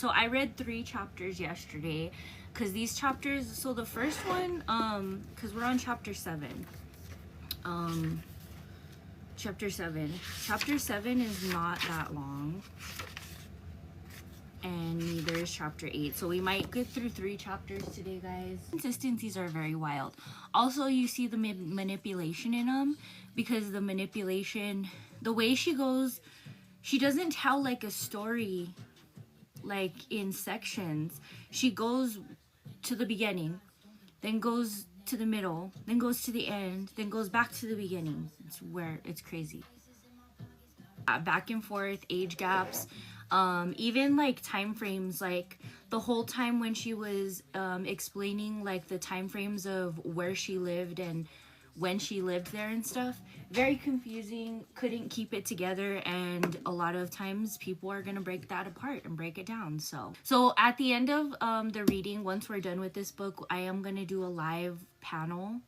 So I read 3 chapters yesterday, because these chapters, so the first one, because we're on chapter 7. Chapter 7 is not that long, and neither is chapter 8, so we might get through 3 chapters today, guys. Consistencies are very wild. Also, you see the manipulation in them, because the manipulation, the way she goes, she doesn't tell like a story like in sections. She goes to the beginning, then goes to the middle, then goes to the end, then goes back to the beginning. It's crazy. Back and forth, age gaps, even like time frames, like the whole time when she was explaining like the time frames of where she lived and when she lived there and stuff. Very confusing, couldn't keep it together, and a lot of times people are gonna break that apart and break it down. So at the end of the reading, once we're done with this book, I am gonna do a live panel,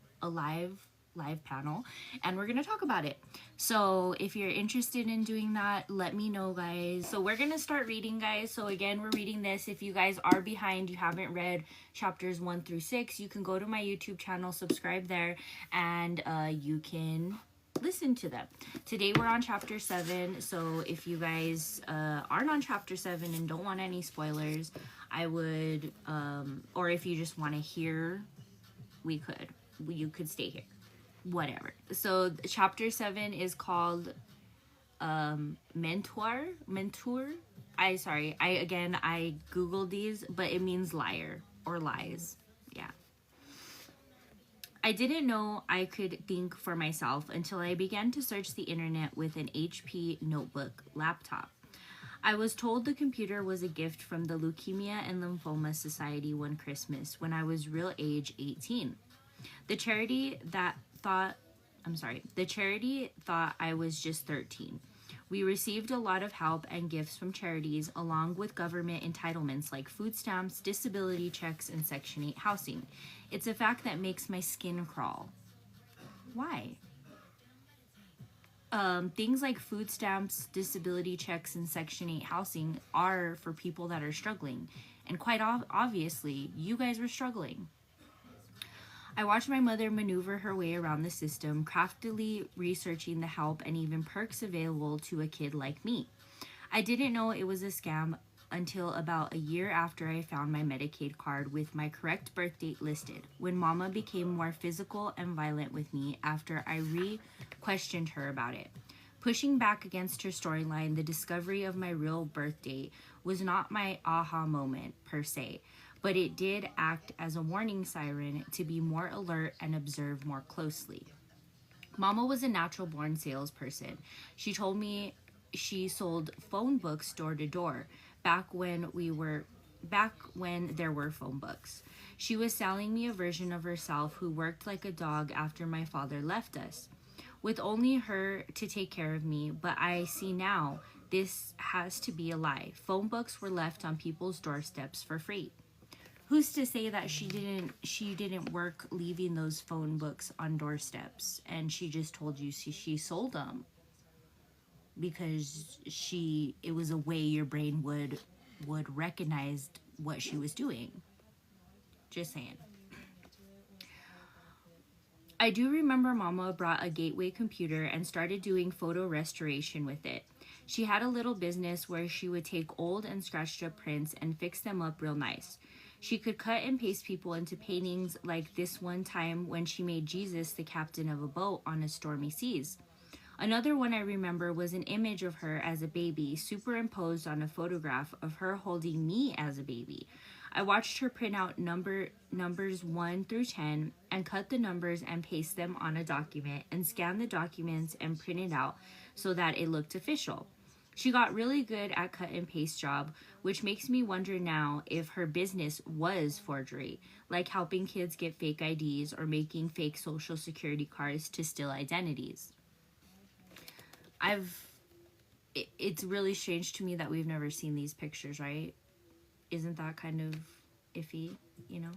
and we're gonna talk about it. So if you're interested in doing that, let me know, guys. So we're gonna start reading, guys. So again, we're reading this. If you guys are behind, you haven't read chapters 1 through 6, you can go to my YouTube channel, subscribe there, and you can listen to them. Today we're on chapter 7, so if you guys aren't on chapter 7 and don't want any spoilers, I would or if you just want to hear, you could stay here, whatever. So chapter 7 is called mentor. I googled these, but it means liar or lies. Yeah. I didn't know I could think for myself until I began to search the internet with an HP notebook laptop. I was told the computer was a gift from the Leukemia and Lymphoma Society one Christmas when I was real age 18. The charity thought I was just 13. We received a lot of help and gifts from charities, along with government entitlements like food stamps, disability checks, and Section 8 housing. It's a fact that makes my skin crawl. Why? Things like food stamps, disability checks, and Section 8 housing are for people that are struggling. And quite obviously, you guys were struggling. I watched my mother maneuver her way around the system, craftily researching the help and even perks available to a kid like me. I didn't know it was a scam until about a year after I found my Medicaid card with my correct birth date listed, when Mama became more physical and violent with me after I questioned her about it. Pushing back against her storyline, the discovery of my real birth date was not my aha moment per se, but it did act as a warning siren to be more alert and observe more closely. Mama was a natural-born salesperson. She told me she sold phone books door to door back when there were phone books. She was selling me a version of herself who worked like a dog after my father left us, with only her to take care of me. But I see now this has to be a lie. Phone books were left on people's doorsteps for free. Who's to say that she didn't work leaving those phone books on doorsteps, and she just told you she sold them because it was a way your brain would recognize what she was doing. Just saying. I do remember Mama brought a gateway computer and started doing photo restoration with it. She had a little business where she would take old and scratched up prints and fix them up real nice. She could cut and paste people into paintings, like this one time when she made Jesus the captain of a boat on a stormy seas. Another one I remember was an image of her as a baby superimposed on a photograph of her holding me as a baby. I watched her print out numbers 1 through 10 and cut the numbers and paste them on a document and scan the documents and print it out so that it looked official. She got really good at cut and paste job, which makes me wonder now if her business was forgery, like helping kids get fake IDs or making fake social security cards to steal identities. It's really strange to me that we've never seen these pictures, right? Isn't that kind of iffy, you know?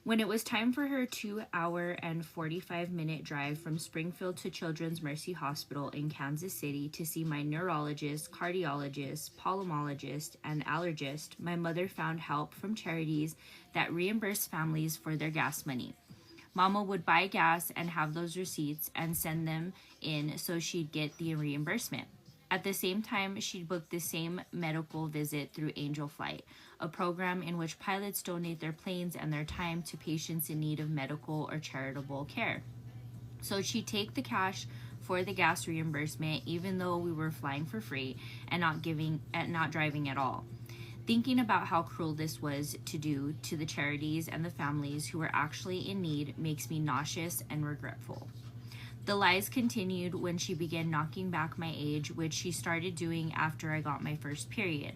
When it was time for her 2-hour and 45-minute drive from Springfield to Children's Mercy Hospital in Kansas City to see my neurologist, cardiologist, pulmonologist, and allergist, my mother found help from charities that reimburse families for their gas money. Mama would buy gas and have those receipts and send them in so she'd get the reimbursement. At the same time, she'd book the same medical visit through Angel Flight, a program in which pilots donate their planes and their time to patients in need of medical or charitable care. So she'd take the cash for the gas reimbursement even though we were flying for free and not driving at all. Thinking about how cruel this was to do to the charities and the families who were actually in need makes me nauseous and regretful. The lies continued when she began knocking back my age, which she started doing after I got my first period.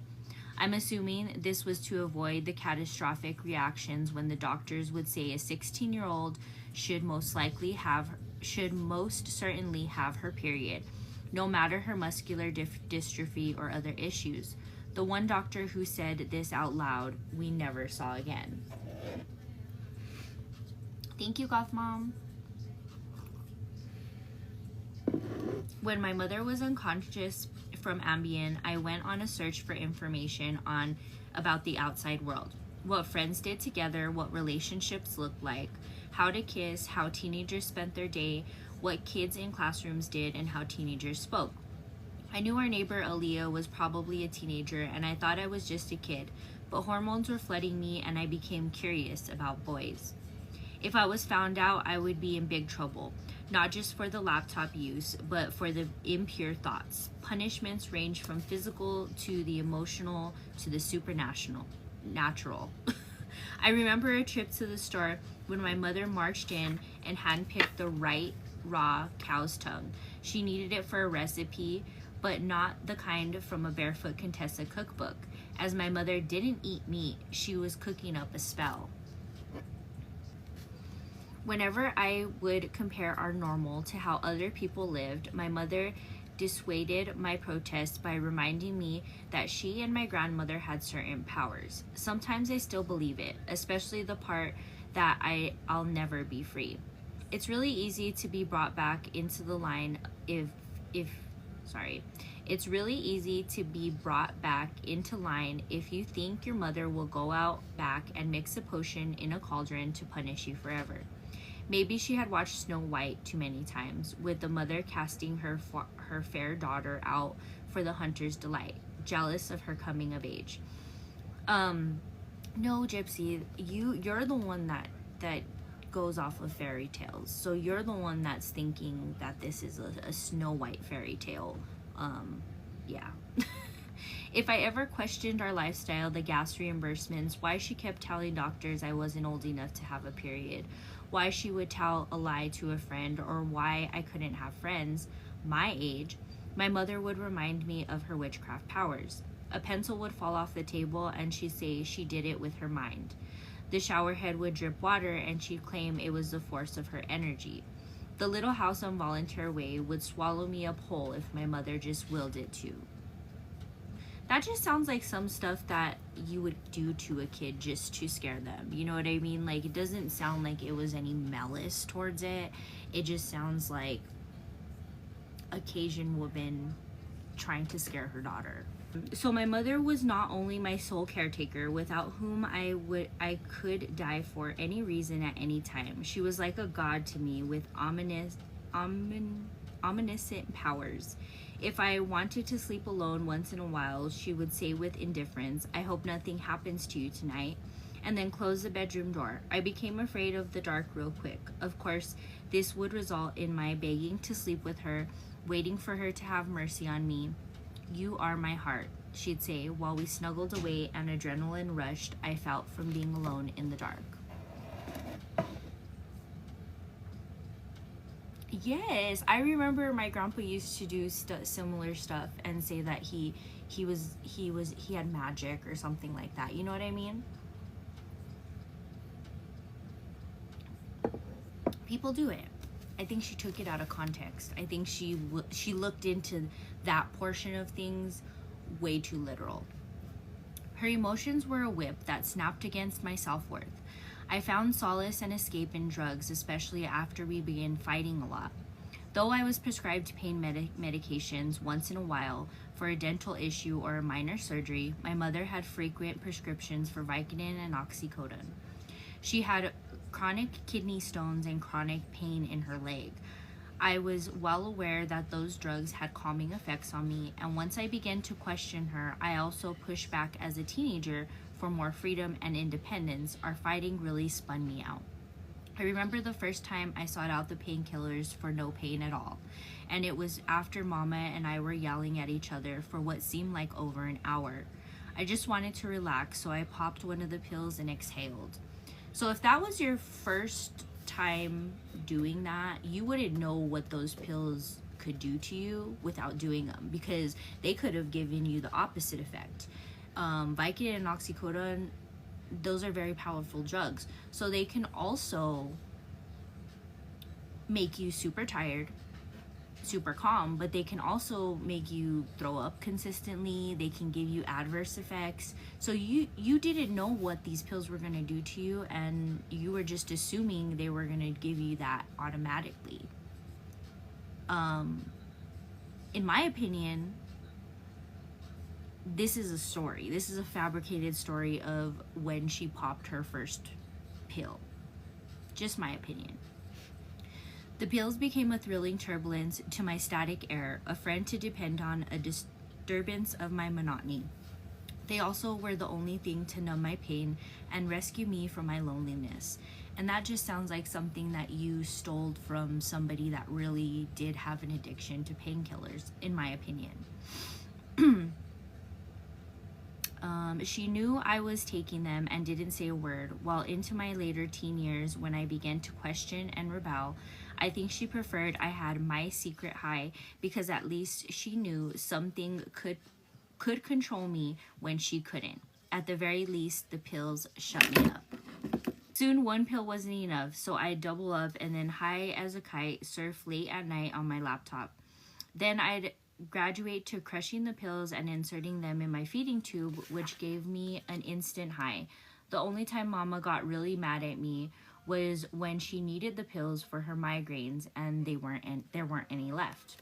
I'm assuming this was to avoid the catastrophic reactions when the doctors would say a 16-year-old should most certainly have her period, no matter her muscular dystrophy or other issues. The one doctor who said this out loud, we never saw again. Thank you, Goth Mom. When my mother was unconscious from Ambien, I went on a search for information about the outside world. What friends did together, what relationships looked like, how to kiss, how teenagers spent their day, what kids in classrooms did, and how teenagers spoke. I knew our neighbor Aaliyah was probably a teenager, and I thought I was just a kid, but hormones were flooding me and I became curious about boys. If I was found out, I would be in big trouble. Not just for the laptop use, but for the impure thoughts. Punishments range from physical to the emotional to the supernatural. I remember a trip to the store when my mother marched in and handpicked the right raw cow's tongue. She needed it for a recipe, but not the kind from a Barefoot Contessa cookbook. As my mother didn't eat meat, she was cooking up a spell. Whenever I would compare our normal to how other people lived, my mother dissuaded my protest by reminding me that she and my grandmother had certain powers. Sometimes I still believe it, especially the part that I'll never be free. It's really easy to be brought back into the line It's really easy to be brought back into line if you think your mother will go out back and mix a potion in a cauldron to punish you forever. Maybe she had watched Snow White too many times, with the mother casting her fair daughter out for the hunter's delight, jealous of her coming of age. No, Gypsy, you're the one that goes off of fairy tales. So you're the one that's thinking that this is a Snow White fairy tale. Yeah. If I ever questioned our lifestyle, the gas reimbursements, why she kept telling doctors I wasn't old enough to have a period, why she would tell a lie to a friend, or why I couldn't have friends my age, my mother would remind me of her witchcraft powers. A pencil would fall off the table and she'd say she did it with her mind. The shower head would drip water and she'd claim it was the force of her energy. The little house on Volunteer Way would swallow me up whole if my mother just willed it to. That just sounds like some stuff that you would do to a kid just to scare them. You know what I mean? Like, it doesn't sound like it was any malice towards it. It just sounds like a Cajun woman trying to scare her daughter. So my mother was not only my sole caretaker, without whom I could die for any reason at any time. She was like a god to me with omniscient powers. If I wanted to sleep alone once in a while, she would say with indifference, "I hope nothing happens to you tonight," and then close the bedroom door. I became afraid of the dark real quick. Of course, this would result in my begging to sleep with her, waiting for her to have mercy on me. "You are my heart," she'd say, while we snuggled away and adrenaline rushed I felt from being alone in the dark. Yes, I remember my grandpa used to do similar stuff and say that he had magic or something like that. You know what I mean? People do it. I think she took it out of context. I think she looked into that portion of things way too literal. Her emotions were a whip that snapped against my self-worth. I found solace and escape in drugs, especially after we began fighting a lot. Though I was prescribed pain medications once in a while for a dental issue or a minor surgery, my mother had frequent prescriptions for Vicodin and oxycodone. She had chronic kidney stones and chronic pain in her leg. I was well aware that those drugs had calming effects on me, and once I began to question her, I also pushed back as a teenager for more freedom and independence. Our fighting really spun me out. I remember the first time I sought out the painkillers for no pain at all, and it was after Mama and I were yelling at each other for what seemed like over an hour. I just wanted to relax, so I popped one of the pills and exhaled. So if that was your first time doing that, you wouldn't know what those pills could do to you without doing them, because they could have given you the opposite effect. Vicodin and oxycodone, those are very powerful drugs, so they can also make you super tired, super calm, but they can also make you throw up consistently. They can give you adverse effects. So you didn't know what these pills were going to do to you, and you were just assuming they were going to give you that automatically. In my opinion, this is a story. This is a fabricated story of when she popped her first pill. Just my opinion. The pills became a thrilling turbulence to my static air, a friend to depend on, a disturbance of my monotony. They also were the only thing to numb my pain and rescue me from my loneliness. And that just sounds like something that you stole from somebody that really did have an addiction to painkillers, in my opinion. She knew I was taking them and didn't say a word. While into my later teen years, when I began to question and rebel, I think she preferred I had my secret high, because at least she knew something could control me when she couldn't. At the very least, the pills shut me up. Soon one pill wasn't enough, so I'd double up and then high as a kite surf late at night on my laptop. Then I'd graduate to crushing the pills and inserting them in my feeding tube, which gave me an instant high. The only time Mama got really mad at me was when she needed the pills for her migraines and there weren't any left.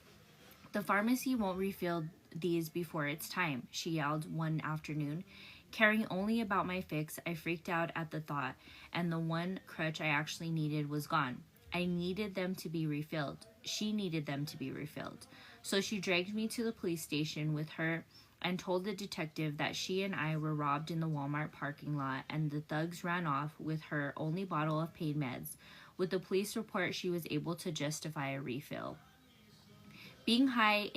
The pharmacy won't refill these before it's time, she yelled one afternoon. Caring only about my fix, I freaked out at the thought, and the one crutch I actually needed was gone. I needed them to be refilled. She needed them to be refilled. So she dragged me to the police station with her and told the detective that she and I were robbed in the Walmart parking lot, and the thugs ran off with her only bottle of pain meds. With the police report, she was able to justify a refill. Being high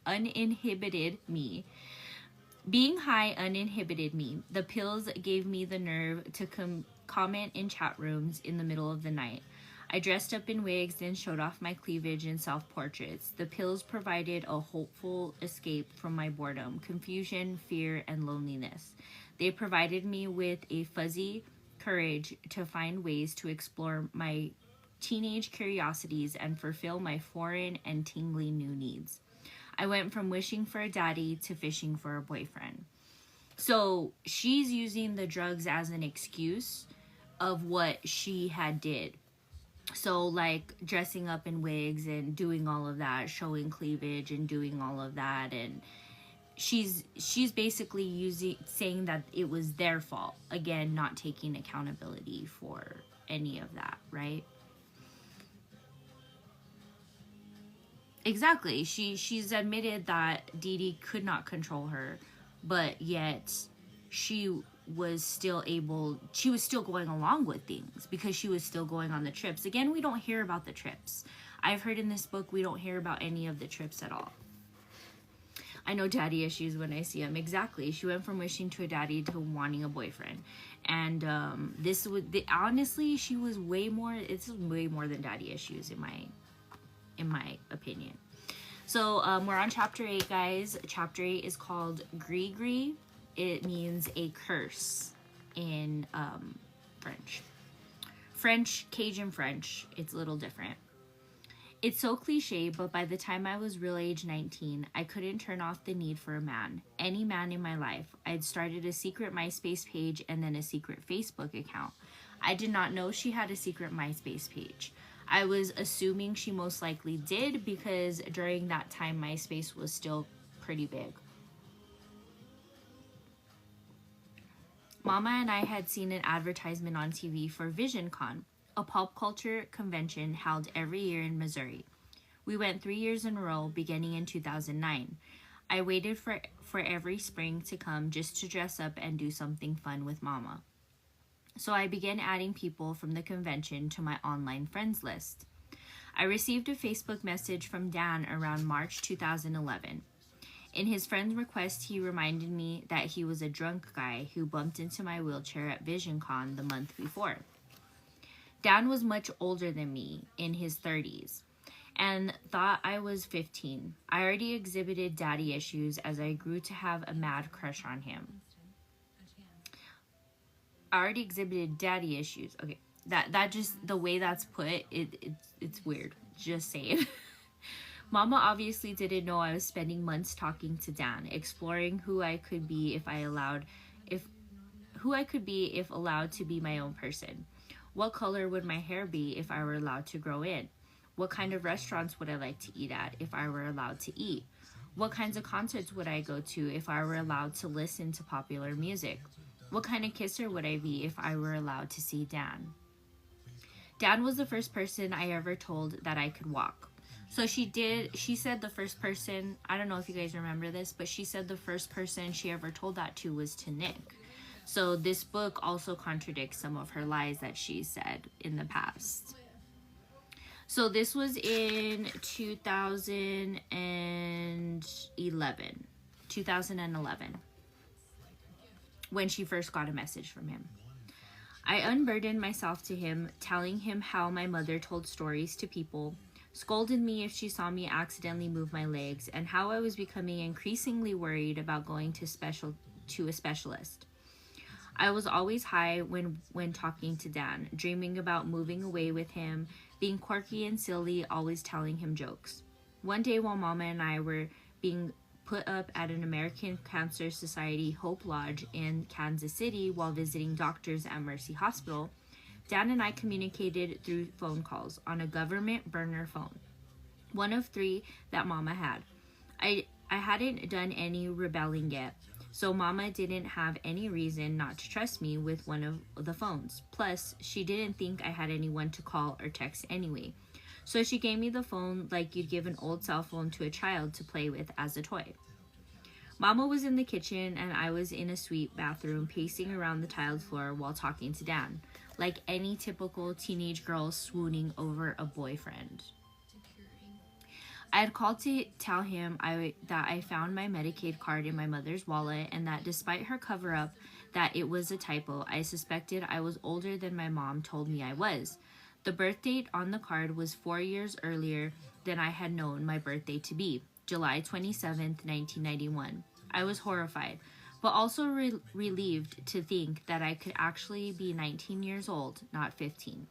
uninhibited me. The pills gave me the nerve to comment in chat rooms in the middle of the night. I dressed up in wigs and showed off my cleavage in self-portraits. The pills provided a hopeful escape from my boredom, confusion, fear, and loneliness. They provided me with a fuzzy courage to find ways to explore my teenage curiosities and fulfill my foreign and tingly new needs. I went from wishing for a daddy to fishing for a boyfriend. So she's using the drugs as an excuse of what she had did. So like dressing up in wigs and doing all of that, showing cleavage and doing all of that, and she's basically saying that it was their fault. Again, not taking accountability for any of that, right? Exactly. She's admitted that Dee Dee could not control her, but yet she was still going along with things because she was still going on the trips. Again, we don't hear about the trips. I've heard in this book we don't hear about any of the trips at all. I know daddy issues when I see them. Exactly. She went from wishing to a daddy to wanting a boyfriend. And honestly, she was way more than daddy issues in my opinion. So we're on chapter 8, guys. Chapter 8 is called Gris. It means a curse in French. Cajun French, it's a little different. It's so cliche, but by the time I was real age 19, I couldn't turn off the need for a man. Any man in my life. I'd started a secret MySpace page and then a secret Facebook account. I did not know she had a secret MySpace page. I was assuming she most likely did because during that time MySpace was still pretty big. Mama and I had seen an advertisement on TV for VisionCon, a pop culture convention held every year in Missouri. We went 3 years in a row, beginning in 2009. I waited for every spring to come just to dress up and do something fun with Mama. So I began adding people from the convention to my online friends list. I received a Facebook message from Dan around March 2011. In his friend's request, he reminded me that he was a drunk guy who bumped into my wheelchair at VisionCon the month before. Dan was much older than me, in his 30s, and thought I was 15. I already exhibited daddy issues as I grew to have a mad crush on him. Okay, that just, the way that's put, it's weird. Just saying. Mama obviously didn't know I was spending months talking to Dan, exploring who I could be if allowed to be my own person. What color would my hair be if I were allowed to grow in? What kind of restaurants would I like to eat at if I were allowed to eat? What kinds of concerts would I go to if I were allowed to listen to popular music? What kind of kisser would I be if I were allowed to see Dan? Dan was the first person I ever told that I could walk. So she said the first person, I don't know if you guys remember this, but she said the first person she ever told that to was to Nick. So this book also contradicts some of her lies that she said in the past. So this was in 2011, when she first got a message from him. I unburdened myself to him, telling him how my mother told stories to people, scolded me if she saw me accidentally move my legs, and how I was becoming increasingly worried about going to a specialist. I was always high when talking to Dan, dreaming about moving away with him, being quirky and silly, always telling him jokes. One day while Mama and I were being put up at an American Cancer Society Hope Lodge in Kansas City while visiting doctors at Mercy Hospital, Dan and I communicated through phone calls on a government burner phone, one of 3 that Mama had. I hadn't done any rebelling yet, so Mama didn't have any reason not to trust me with one of the phones. Plus, she didn't think I had anyone to call or text anyway. So she gave me the phone like you'd give an old cell phone to a child to play with as a toy. Mama was in the kitchen and I was in a suite bathroom pacing around the tiled floor while talking to Dan, like any typical teenage girl swooning over a boyfriend. I had called to tell him that I found my Medicaid card in my mother's wallet and that despite her cover-up that it was a typo, I suspected I was older than my mom told me I was. The birth date on the card was 4 years earlier than I had known my birthday to be, July 27th, 1991. I was horrified, but also relieved to think that I could actually be 19 years old, not 15.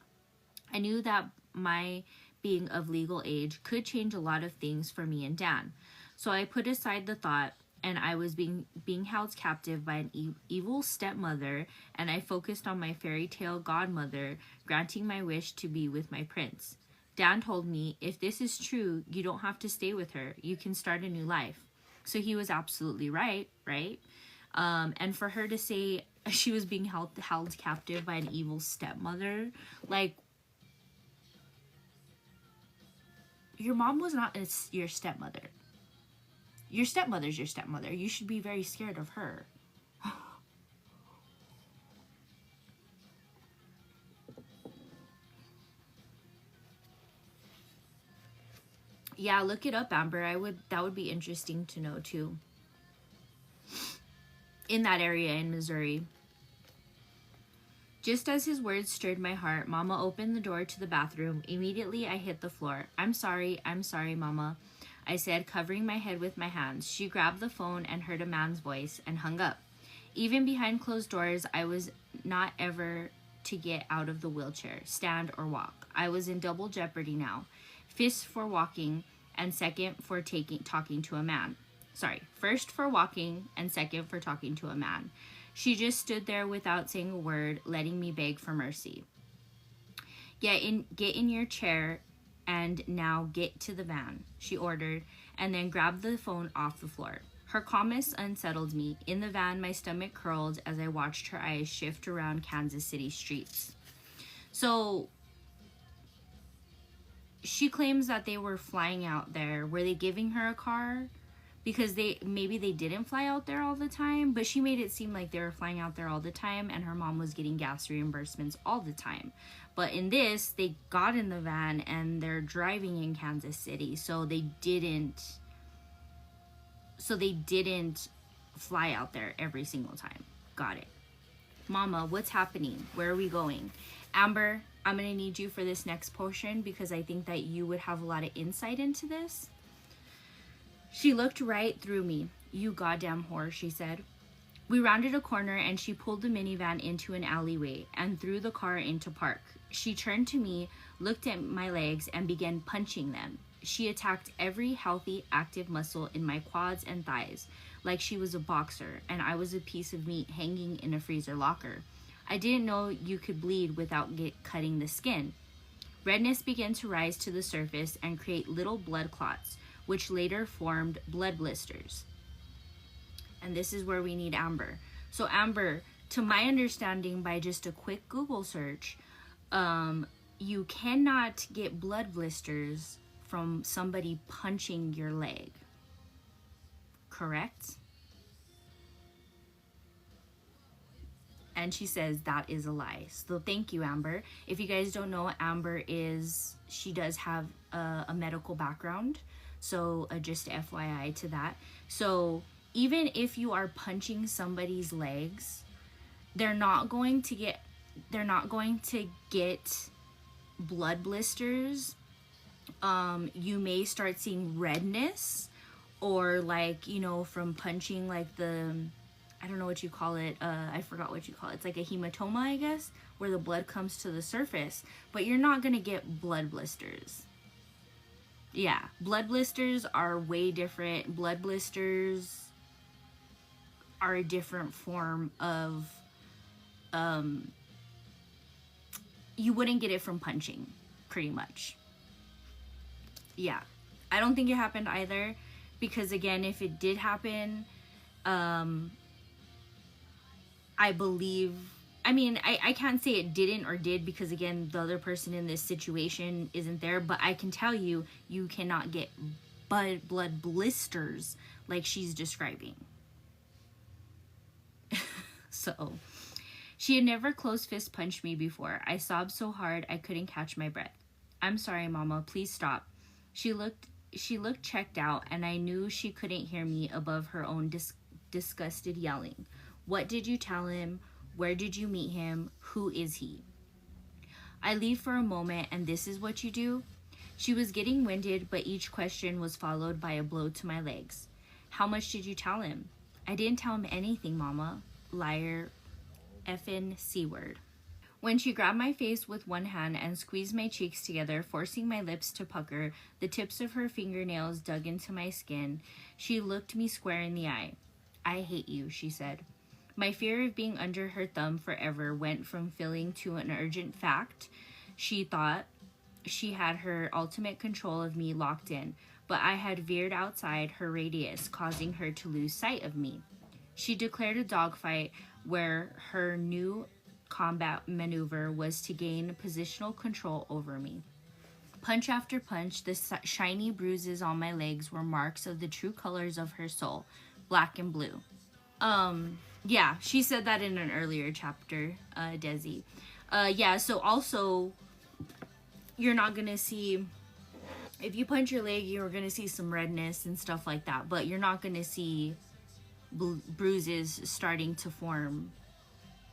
I knew that my being of legal age could change a lot of things for me and Dan, so I put aside the thought and I was being held captive by an evil stepmother, and I focused on my fairy tale godmother granting my wish to be with my prince. Dan told me, if this is true, you don't have to stay with her. You can start a new life. So he was absolutely right? And for her to say she was being held captive by an evil stepmother, like, your mom was not your stepmother. Your stepmother's your stepmother. You should be very scared of her. Yeah, look it up, Amber. That would be interesting to know too. In that area in Missouri. Just as his words stirred my heart, Mama opened the door to the bathroom. Immediately, I hit the floor. I'm sorry, Mama, I said, covering my head with my hands. She grabbed the phone and heard a man's voice and hung up. Even behind closed doors, I was not ever to get out of the wheelchair, stand or walk. I was in double jeopardy now. Fist for walking, and second for talking to a man. Sorry, first for walking and second for talking to a man. She just stood there without saying a word, letting me beg for mercy. Get in your chair and now get to the van, she ordered, and then grabbed the phone off the floor. Her calmness unsettled me. In the van, my stomach curled as I watched her eyes shift around Kansas City streets. So she claims that they were flying out there. Were they giving her a car? Because maybe they didn't fly out there all the time, but she made it seem like they were flying out there all the time and her mom was getting gas reimbursements all the time. But in this, they got in the van and they're driving in Kansas City, so they didn't fly out there every single time. Got it. Mama, what's happening? Where are we going? Amber, I'm going to need you for this next portion because I think that you would have a lot of insight into this. She looked right through me. You goddamn whore, she said. We rounded a corner and she pulled the minivan into an alleyway and threw the car into park. She turned to me, looked at my legs, and began punching them. She attacked every healthy, active muscle in my quads and thighs, like she was a boxer and I was a piece of meat hanging in a freezer locker. I didn't know you could bleed without cutting the skin. Redness began to rise to the surface and create little blood clots, which later formed blood blisters. And this is where we need Amber. So Amber, to my understanding, by just a quick Google search, you cannot get blood blisters from somebody punching your leg. Correct? And she says that is a lie. So thank you, Amber. If you guys don't know, Amber she does have a medical background. So just FYI to that. So even if you are punching somebody's legs, they're not going to get blood blisters. You may start seeing redness, or from punching I don't know what you call it. I forgot what you call it. It's like a hematoma, I guess, where the blood comes to the surface, but you're not going to get blood blisters. Yeah, blood blisters are way different. Blood blisters are a different form of, you wouldn't get it from punching, pretty much. Yeah, I don't think it happened either, because again, if it did happen, I believe, I can't say it didn't or did, because again, the other person in this situation isn't there, but I can tell you, you cannot get blood blisters like she's describing. So, she had never close fist punched me before. I sobbed so hard I couldn't catch my breath. I'm sorry, Mama, please stop. She looked checked out, and I knew she couldn't hear me above her own disgusted yelling. What did you tell him? Where did you meet him? Who is he? I leave for a moment, and this is what you do? She was getting winded, but each question was followed by a blow to my legs. How much did you tell him? I didn't tell him anything, Mama. Liar. Effin' C-word. When she grabbed my face with one hand and squeezed my cheeks together, forcing my lips to pucker, the tips of her fingernails dug into my skin, she looked me square in the eye. I hate you, she said. My fear of being under her thumb forever went from feeling to an urgent fact. She thought she had her ultimate control of me locked in, but I had veered outside her radius, causing her to lose sight of me. She declared a dogfight where her new combat maneuver was to gain positional control over me. Punch after punch, the shiny bruises on my legs were marks of the true colors of her soul, black and blue. Yeah, she said that in an earlier chapter, Desi. Yeah, so also, you're not gonna see, if you punch your leg, you're gonna see some redness and stuff like that, but you're not gonna see bruises starting to form.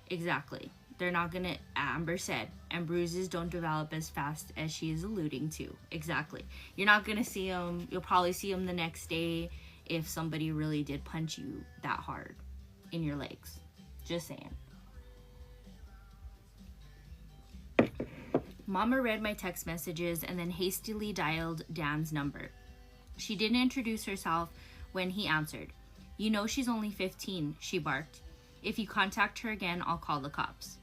Exactly. They're not gonna, Amber said, and bruises don't develop as fast as she is alluding to. Exactly. You're not gonna see them, you'll probably see them the next day if somebody really did punch you that hard in your legs. Just saying. Mama read my text messages and then hastily dialed Dan's number. She didn't introduce herself when he answered. "You know she's only 15, she barked. "If you contact her again, I'll call the cops."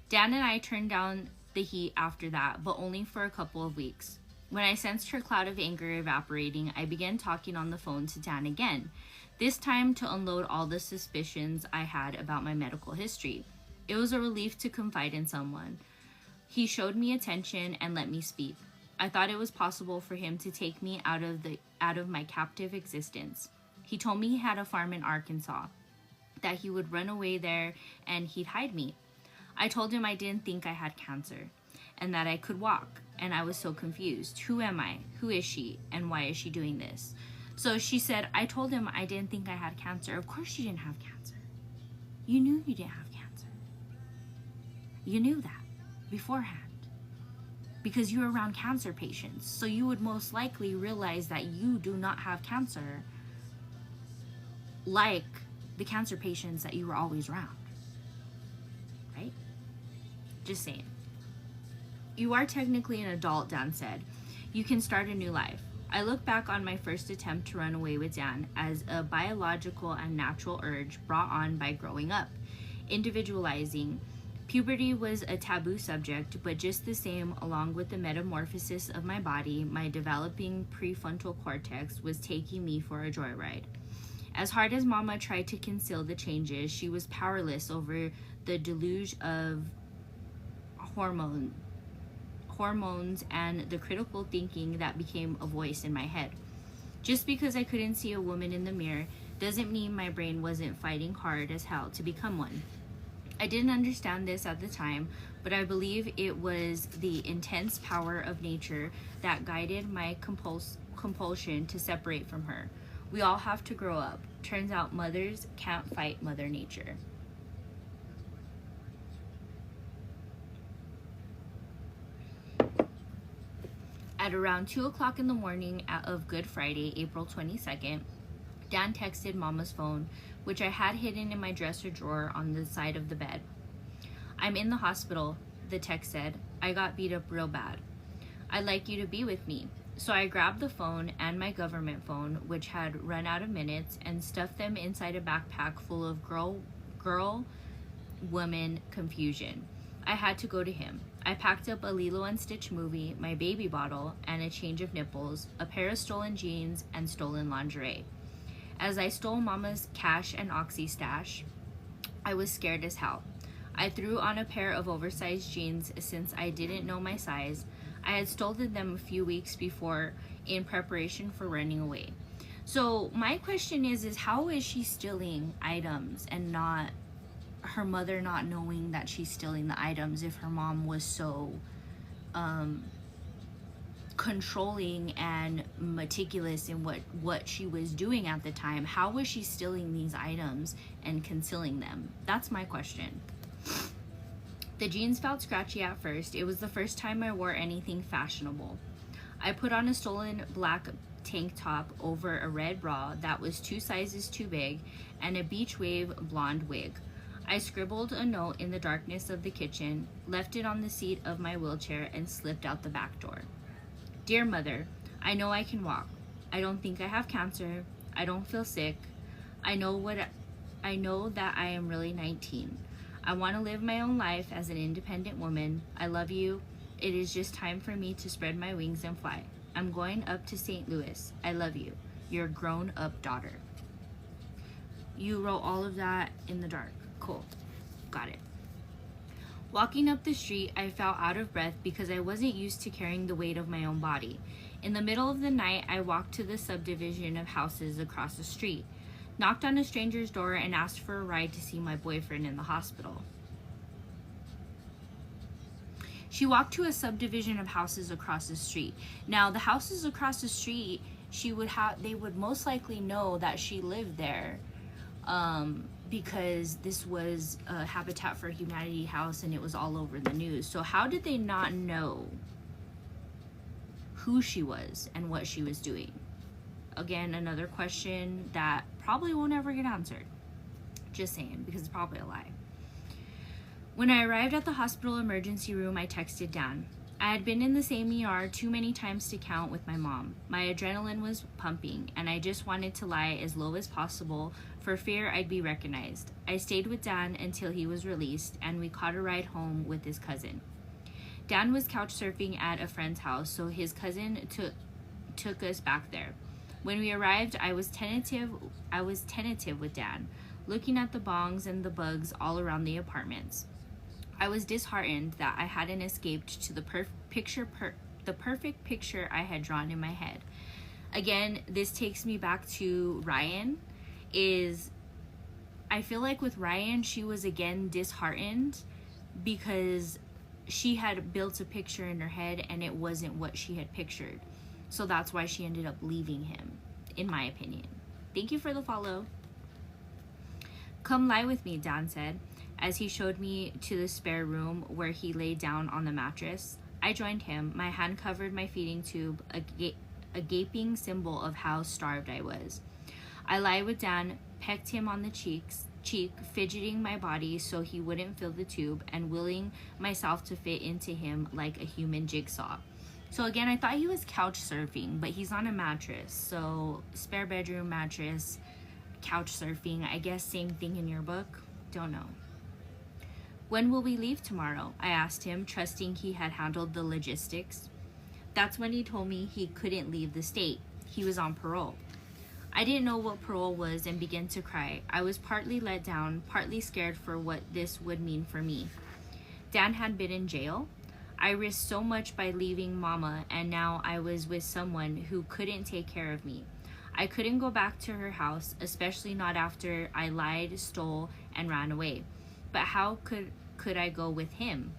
Dan and I turned down the heat after that, but only for a couple of weeks. When I sensed her cloud of anger evaporating, I began talking on the phone to Dan again, this time to unload all the suspicions I had about my medical history. It was a relief to confide in someone. He showed me attention and let me speak. I thought it was possible for him to take me out of my captive existence. He told me he had a farm in Arkansas, that he would run away there and he'd hide me. I told him I didn't think I had cancer and that I could walk, and I was so confused. Who am I? Who is she? And why is she doing this? So she said, I told him I didn't think I had cancer. Of course you didn't have cancer. You knew you didn't have cancer. You knew that beforehand because you were around cancer patients. So you would most likely realize that you do not have cancer like the cancer patients that you were always around. Right? Just saying. You are technically an adult, Dan said. You can start a new life. I look back on my first attempt to run away with Dan as a biological and natural urge brought on by growing up, individualizing. Puberty was a taboo subject, but just the same, along with the metamorphosis of my body, my developing prefrontal cortex was taking me for a joyride. As hard as Mama tried to conceal the changes, she was powerless over the deluge of hormones and the critical thinking that became a voice in my head. Just because I couldn't see a woman in the mirror doesn't mean my brain wasn't fighting hard as hell to become one. I didn't understand this at the time, but I believe it was the intense power of nature that guided my compulsion to separate from her. We all have to grow up. Turns out mothers can't fight Mother Nature. At around 2 o'clock in the morning of Good Friday, April 22nd, Dan texted Mama's phone, which I had hidden in my dresser drawer on the side of the bed. "I'm in the hospital," the text said. "I got beat up real bad. I'd like you to be with me." So I grabbed the phone and my government phone, which had run out of minutes, and stuffed them inside a backpack full of girl-woman confusion. I had to go to him. I packed up a Lilo and Stitch movie, my baby bottle, and a change of nipples, a pair of stolen jeans, and stolen lingerie. As I stole Mama's cash and oxy stash, I was scared as hell. I threw on a pair of oversized jeans since I didn't know my size. I had stolen them a few weeks before in preparation for running away. So my question is how is she stealing items and not her mother not knowing that she's stealing the items if her mom was so controlling and meticulous in what she was doing at the time? How was she stealing these items and concealing them? That's my question. The jeans felt scratchy at first. It was the first time I wore anything fashionable. I put on a stolen black tank top over a red bra that was 2 sizes too big and a beach wave blonde wig. I scribbled a note in the darkness of the kitchen, left it on the seat of my wheelchair, and slipped out the back door. "Dear Mother, I know I can walk. I don't think I have cancer. I don't feel sick. I know that I am really 19. I want to live my own life as an independent woman. I love you. It is just time for me to spread my wings and fly. I'm going up to St. Louis. I love you. Your grown-up daughter." You wrote all of that in the dark. Cool. Got it. Walking up the street, I felt out of breath because I wasn't used to carrying the weight of my own body. In the middle of the night, I walked to the subdivision of houses across the street, knocked on a stranger's door, and asked for a ride to see my boyfriend in the hospital. She walked to a subdivision of houses across the street. Now, the houses across the street, they would most likely know that she lived there, because this was a Habitat for Humanity house and it was all over the news. So how did they not know who she was and what she was doing? Again, another question that probably won't ever get answered. Just saying, because it's probably a lie. When I arrived at the hospital emergency room, I texted Dan. I had been in the same ER too many times to count with my mom. My adrenaline was pumping, and I just wanted to lie as low as possible for fear I'd be recognized. I stayed with Dan until he was released, and we caught a ride home with his cousin. Dan was couch surfing at a friend's house, so his cousin took us back there. When we arrived, I was tentative with Dan, looking at the bongs and the bugs all around the apartments. I was disheartened that I hadn't escaped to the perfect picture I had drawn in my head. Again, this takes me back to Ryan. I feel like with Ryan, she was again disheartened because she had built a picture in her head and it wasn't what she had pictured. So that's why she ended up leaving him, in my opinion. Thank you for the follow. Come lie with me, Dan said, as he showed me to the spare room where he lay down on the mattress. I joined him. My hand covered my feeding tube, a gaping symbol of how starved I was. I lied with Dan, pecked him on the cheek, fidgeting my body so he wouldn't feel the tube, and willing myself to fit into him like a human jigsaw. So again, I thought he was couch surfing, but he's on a mattress. So spare bedroom mattress, couch surfing, I guess same thing in your book. Don't know. When will we leave tomorrow? I asked him, trusting he had handled the logistics. That's when he told me he couldn't leave the state. He was on parole. I didn't know what parole was and began to cry. I was partly let down, partly scared for what this would mean for me. Dan had been in jail. I risked so much by leaving Mama, and now I was with someone who couldn't take care of me. I couldn't go back to her house, especially not after I lied, stole, and ran away. But how could I go with him?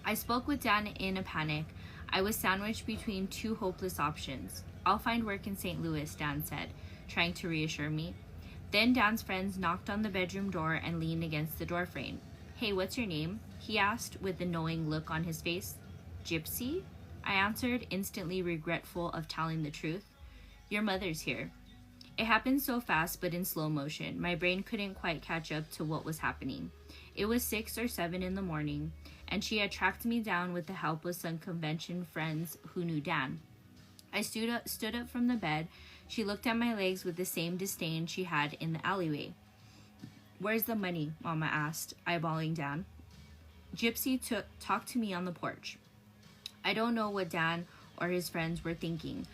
I spoke with Dan in a panic. I was sandwiched between two hopeless options. I'll find work in St. Louis, Dan said, trying to reassure me. Then Dan's friends knocked on the bedroom door and leaned against the doorframe. Hey, what's your name? He asked with a knowing look on his face. Gypsy? I answered, instantly regretful of telling the truth. Your mother's here. It happened so fast, but in slow motion. My brain couldn't quite catch up to what was happening. It was 6 or 7 in the morning, and she had tracked me down with the help of some convention friends who knew Dan. I stood up from the bed. She looked at my legs with the same disdain she had in the alleyway. Where's the money? Mama asked, eyeballing Dan. Gypsy talked to me on the porch. I don't know what Dan or his friends were thinking,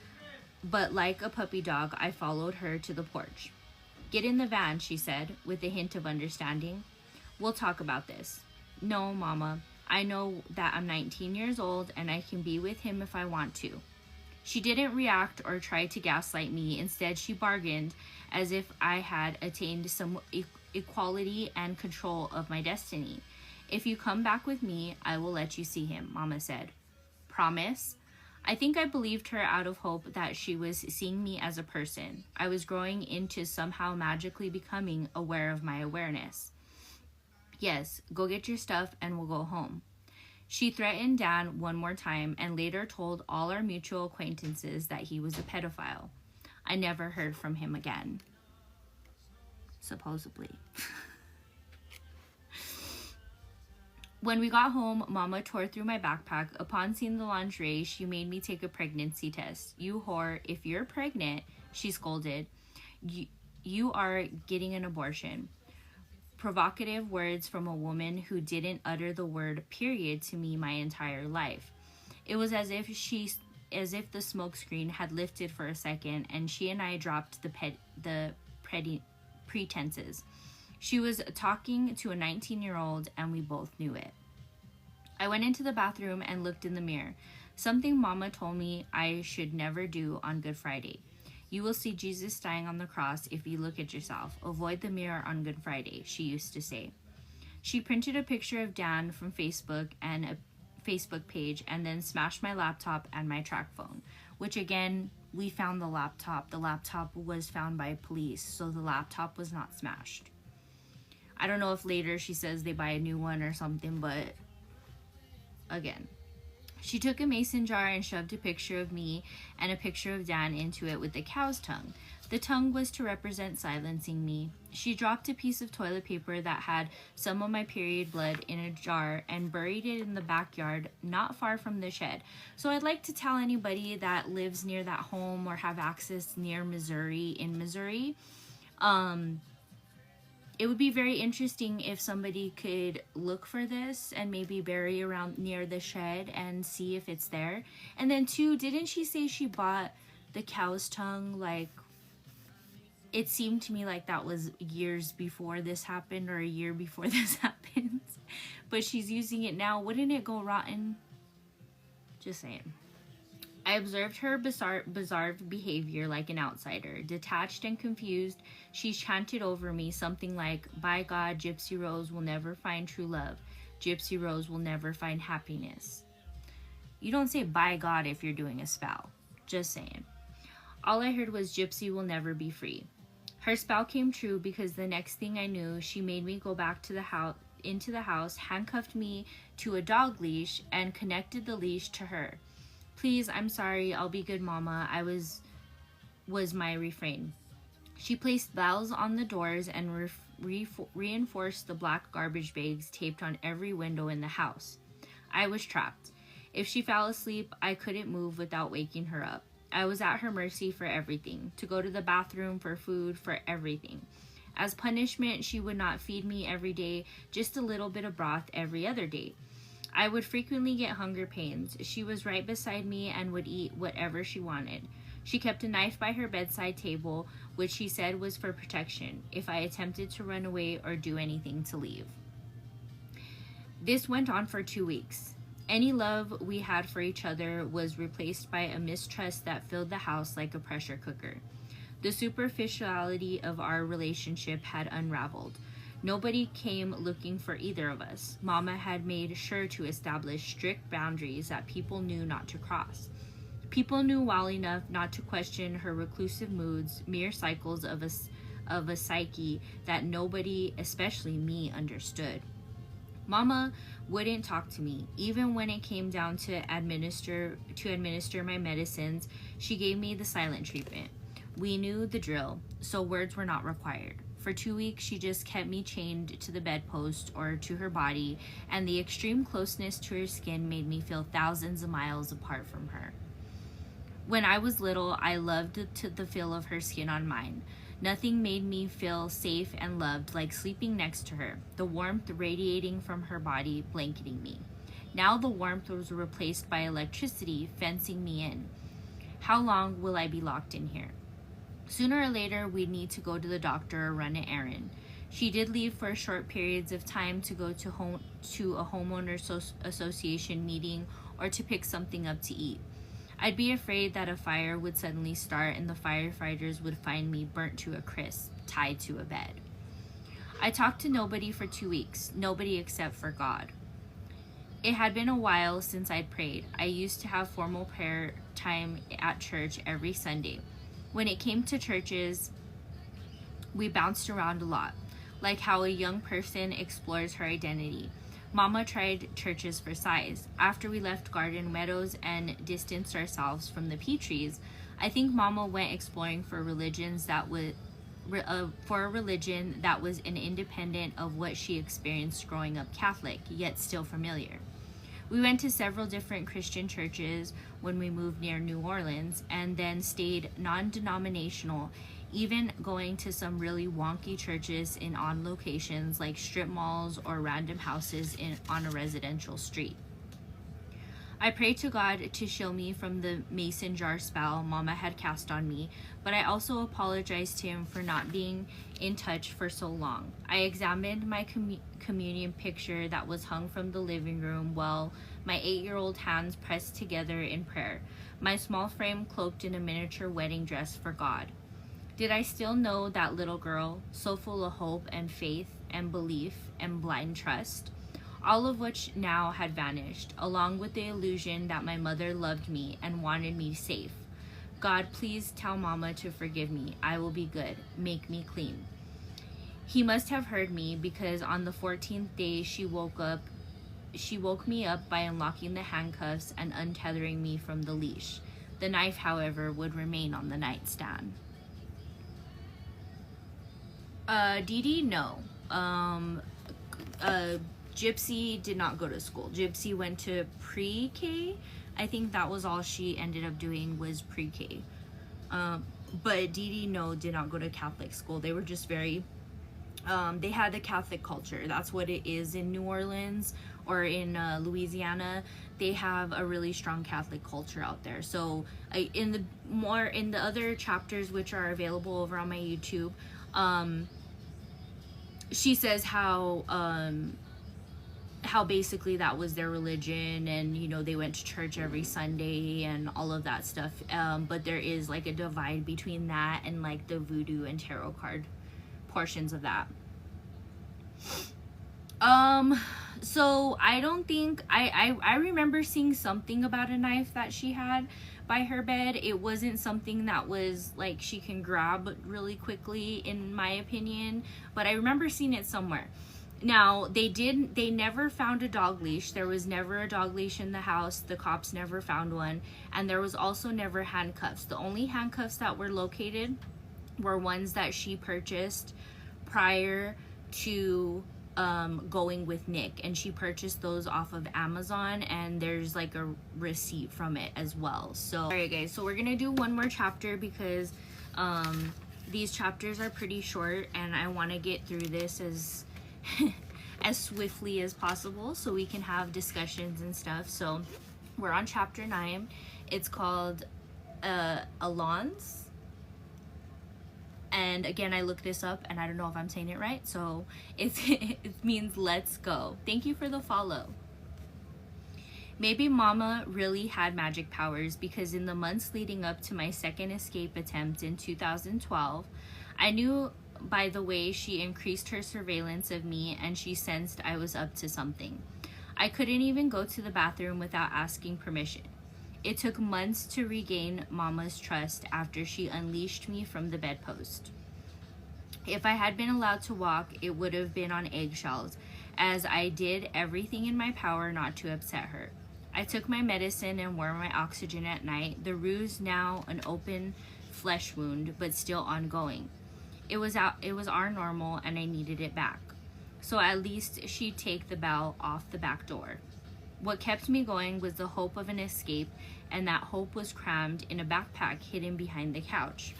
but like a puppy dog, I followed her to the porch. Get in the van, she said, with a hint of understanding. We'll talk about this. No, Mama. I know that I'm 19 years old and I can be with him if I want to. She didn't react or try to gaslight me. Instead, she bargained as if I had attained some equality and control of my destiny. If you come back with me, I will let you see him, Mama said. Promise? I think I believed her out of hope that she was seeing me as a person. I was growing into somehow magically becoming aware of my awareness. Yes, go get your stuff and we'll go home. She threatened Dan one more time and later told all our mutual acquaintances that he was a pedophile. I never heard from him again. Supposedly. When we got home, Mama tore through my backpack. Upon seeing the lingerie, she made me take a pregnancy test. You whore, if you're pregnant, she scolded, you are getting an abortion. Provocative words from a woman who didn't utter the word period to me my entire life. It was as if the smoke screen had lifted for a second and she and I dropped the pretenses. She was talking to a 19-year-old and we both knew it. I went into the bathroom and looked in the mirror. Something Mama told me I should never do on Good Friday. You will see Jesus dying on the cross if you look at yourself. Avoid the mirror on Good Friday, she used to say. She printed a picture of Dan from Facebook and a Facebook page and then smashed my laptop and my track phone, which again, we found the laptop. The laptop was found by police, so the laptop was not smashed. I don't know if later she says they buy a new one or something, but again. She took a mason jar and shoved a picture of me and a picture of Dan into it with the cow's tongue. The tongue was to represent silencing me. She dropped a piece of toilet paper that had some of my period blood in a jar and buried it in the backyard not far from the shed. So I'd like to tell anybody that lives near that home or have access near Missouri, it would be very interesting if somebody could look for this and maybe bury around near the shed and see if it's there. And then two, didn't she say she bought the cow's tongue? Like, it seemed to me like that was years before this happened or a year before this happened. But she's using it now. Wouldn't it go rotten? Just saying. I observed her bizarre behavior like an outsider. Detached and confused, she chanted over me something like, "By God, Gypsy Rose will never find true love. Gypsy Rose will never find happiness." You don't say by God if you're doing a spell. Just saying. All I heard was Gypsy will never be free. Her spell came true because the next thing I knew, she made me go back to the house, into the house, handcuffed me to a dog leash, and connected the leash to her. "Please, I'm sorry, I'll be good, Mama," was my refrain. She placed bells on the doors and reinforced the black garbage bags taped on every window in the house. I was trapped. If she fell asleep, I couldn't move without waking her up. I was at her mercy for everything, to go to the bathroom, for food, for everything. As punishment, she would not feed me every day, just a little bit of broth every other day. I would frequently get hunger pains. She was right beside me and would eat whatever she wanted. She kept a knife by her bedside table, which she said was for protection if I attempted to run away or do anything to leave. This went on for 2 weeks. Any love we had for each other was replaced by a mistrust that filled the house like a pressure cooker. The superficiality of our relationship had unraveled. Nobody came looking for either of us. Mama had made sure to establish strict boundaries that people knew not to cross. People knew well enough not to question her reclusive moods, mere cycles of a psyche that nobody, especially me, understood. Mama wouldn't talk to me. Even when it came down to administer my medicines, she gave me the silent treatment. We knew the drill, so words were not required. For 2 weeks, she just kept me chained to the bedpost or to her body, and the extreme closeness to her skin made me feel thousands of miles apart from her. When I was little, I loved the feel of her skin on mine. Nothing made me feel safe and loved like sleeping next to her, the warmth radiating from her body, blanketing me. Now the warmth was replaced by electricity fencing me in. How long will I be locked in here? Sooner or later, we'd need to go to the doctor or run an errand. She did leave for short periods of time to go to a homeowners association meeting or to pick something up to eat. I'd be afraid that a fire would suddenly start and the firefighters would find me burnt to a crisp, tied to a bed. I talked to nobody for 2 weeks, nobody except for God. It had been a while since I'd prayed. I used to have formal prayer time at church every Sunday. When it came to churches, we bounced around a lot, like how a young person explores her identity. Mama tried churches for size. After we left Garden Meadows and distanced ourselves from the pea trees, I think Mama went exploring for a religion that was an independent of what she experienced growing up Catholic, yet still familiar. We went to several different Christian churches when we moved near New Orleans, and then stayed non-denominational, even going to some really wonky churches in odd locations like strip malls or random houses on a residential street. I prayed to God to shield me from the mason jar spell Mama had cast on me, but I also apologized to him for not being in touch for so long. I examined my communion picture that was hung from the living room while my 8-year-old hands pressed together in prayer, my small frame cloaked in a miniature wedding dress for God. Did I still know that little girl, so full of hope and faith and belief and blind trust? All of which now had vanished, along with the illusion that my mother loved me and wanted me safe. God, please tell Mama to forgive me. I will be good. Make me clean. He must have heard me, because on the 14th day she woke up she woke me up by unlocking the handcuffs and untethering me from the leash. The knife, however, would remain on the nightstand. Dee Dee, no. Gypsy did not go to school. Gypsy went to pre-K. I think that was all she ended up doing was pre-K. But Dee Dee, no, did not go to Catholic school. They were just very, they had the Catholic culture. That's what it is in New Orleans or in Louisiana. They have a really strong Catholic culture out there. So in the other chapters, which are available over on my YouTube, she says how basically that was their religion, and you know, they went to church every Sunday and all of that stuff, but there is like a divide between that and like the voodoo and tarot card portions of that. So I don't think I remember seeing something about a knife that she had by her bed. It wasn't something that was like she can grab really quickly, in my opinion, but I remember seeing it somewhere. Now, they never found a dog leash. There was never a dog leash in the house. The cops never found one. And there was also never handcuffs. The only handcuffs that were located were ones that she purchased prior to going with Nick. And she purchased those off of Amazon. And there's like a receipt from it as well. So, alright guys, so we're going to do one more chapter because these chapters are pretty short. And I want to get through this as swiftly as possible so we can have discussions and stuff. So we're on chapter 9. It's called Alons, and again, I looked this up and I don't know if I'm saying it right, so it means let's go. Thank you for the follow. Maybe Mama really had magic powers, because in the months leading up to my second escape attempt in 2012, I knew by the way she increased her surveillance of me, and she sensed I was up to something. I couldn't even go to the bathroom without asking permission. It took months to regain Mama's trust after she unleashed me from the bedpost. If I had been allowed to walk, it would have been on eggshells, as I did everything in my power not to upset her. I took my medicine and wore my oxygen at night, the ruse now an open flesh wound, but still ongoing. It was our normal, and I needed it back. So at least she'd take the bell off the back door. What kept me going was the hope of an escape, and that hope was crammed in a backpack hidden behind the couch.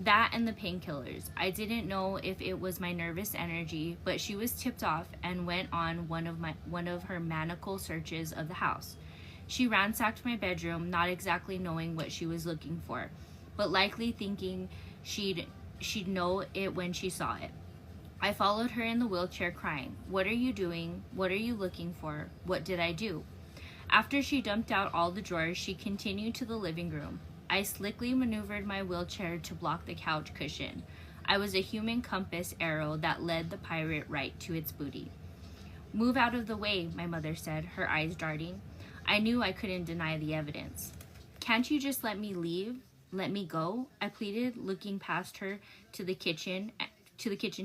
That and the painkillers. I didn't know if it was my nervous energy, but she was tipped off and went on one of her maniacal searches of the house. She ransacked my bedroom, not exactly knowing what she was looking for, but likely thinking she'd know it when she saw it. I followed her in the wheelchair crying, "What are you doing? What are you looking for? What did I do?" After she dumped out all the drawers, she continued to the living room. I slickly maneuvered my wheelchair to block the couch cushion. I was a human compass arrow that led the pirate right to its booty. "Move out of the way," my mother said, her eyes darting. I knew I couldn't deny the evidence. "Can't you just let me leave? Let me go?" I pleaded, looking past her to the kitchen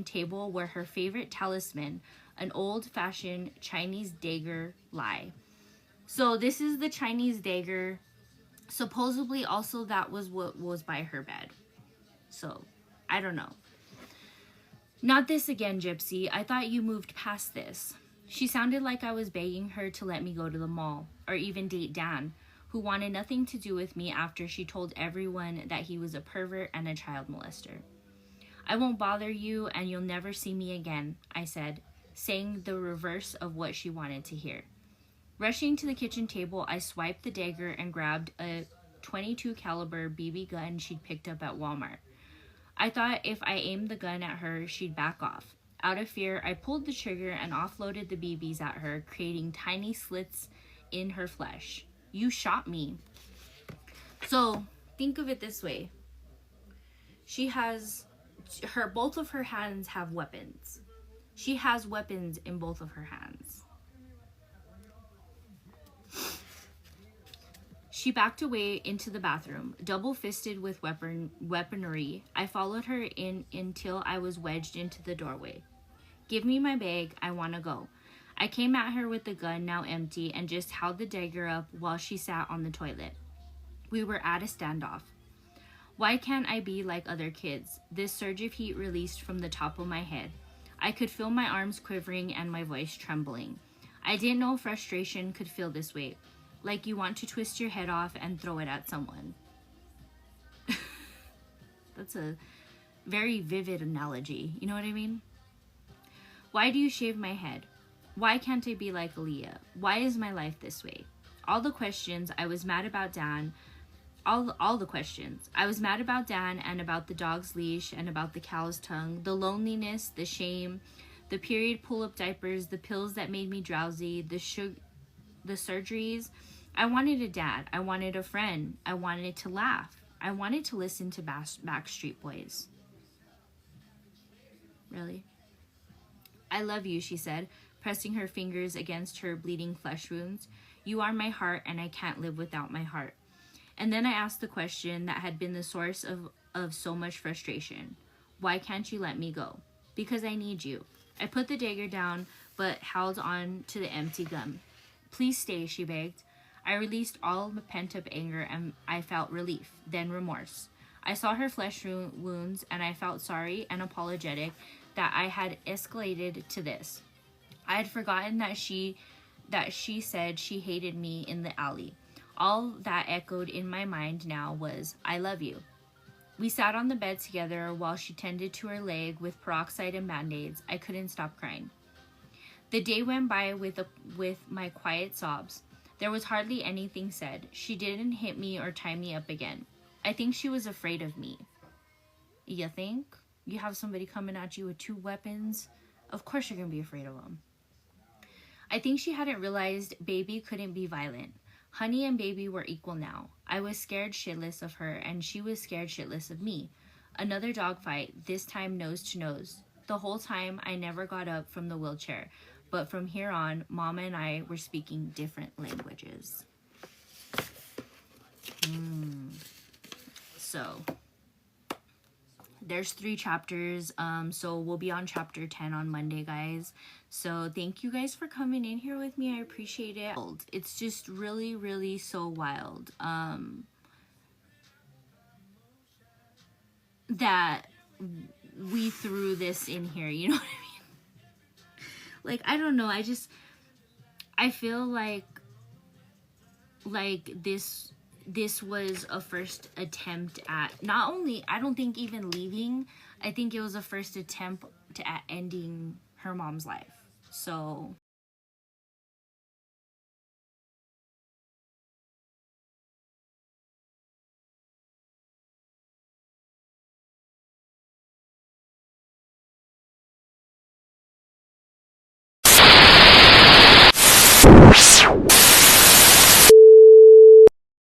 table where her favorite talisman, an old-fashioned Chinese dagger, lie. So this is the Chinese dagger. Supposedly also that was what was by her bed. So, I don't know. "Not this again, Gypsy. I thought you moved past this." She sounded like I was begging her to let me go to the mall, or even date Dan, who wanted nothing to do with me after she told everyone that he was a pervert and a child molester. "I won't bother you, and you'll never see me again," I said, saying the reverse of what she wanted to hear. Rushing to the kitchen table, I swiped the dagger and grabbed a .22 caliber BB gun she'd picked up at Walmart. I thought if I aimed the gun at her, she'd back off. Out of fear, I pulled the trigger and offloaded the BBs at her, creating tiny slits in her flesh. "You shot me." So, think of it this way. Both of her hands have weapons. She has weapons in both of her hands. She backed away into the bathroom, double-fisted with weaponry. I followed her in until I was wedged into the doorway. "Give me my bag. I want to go." I came at her with the gun, now empty, and just held the dagger up while she sat on the toilet. We were at a standoff. Why can't I be like other kids? This surge of heat released from the top of my head. I could feel my arms quivering and my voice trembling. I didn't know frustration could feel this way, like you want to twist your head off and throw it at someone. That's a very vivid analogy, you know what I mean? Why do you shave my head? Why can't I be like Aaliyah? Why is my life this way? All the questions. I was mad about Dan. All the questions. I was mad about Dan and about the dog's leash and about the cow's tongue, the loneliness, the shame, the period pull-up diapers, the pills that made me drowsy, the surgeries. I wanted a dad. I wanted a friend. I wanted to laugh. I wanted to listen to Backstreet Boys. Really? I love you, she said, pressing her fingers against her bleeding flesh wounds. You are my heart, and I can't live without my heart. And then I asked the question that had been the source of so much frustration. Why can't you let me go? Because I need you. I put the dagger down, but held on to the empty gun. Please stay, she begged. I released all the pent-up anger, and I felt relief, then remorse. I saw her flesh wounds, and I felt sorry and apologetic that I had escalated to this. I had forgotten that she said she hated me in the alley. All that echoed in my mind now was, I love you. We sat on the bed together while she tended to her leg with peroxide and band-aids. I couldn't stop crying. The day went by with my quiet sobs. There was hardly anything said. She didn't hit me or tie me up again. I think she was afraid of me. You think? You have somebody coming at you with 2 weapons? Of course you're going to be afraid of them. I think she hadn't realized Baby couldn't be violent. Honey and Baby were equal now. I was scared shitless of her, and she was scared shitless of me. Another dogfight, this time nose to nose. The whole time, I never got up from the wheelchair. But from here on, Mama and I were speaking different languages. So, there's 3 chapters. So we'll be on chapter 10 on Monday, guys. So thank you guys for coming in here with me. I appreciate it. It's just really, really so wild. That we threw this in here, you know what I mean? Like, I don't know, I feel like this was a first attempt at, not only, I don't think even leaving, I think it was a first attempt at ending her mom's life. So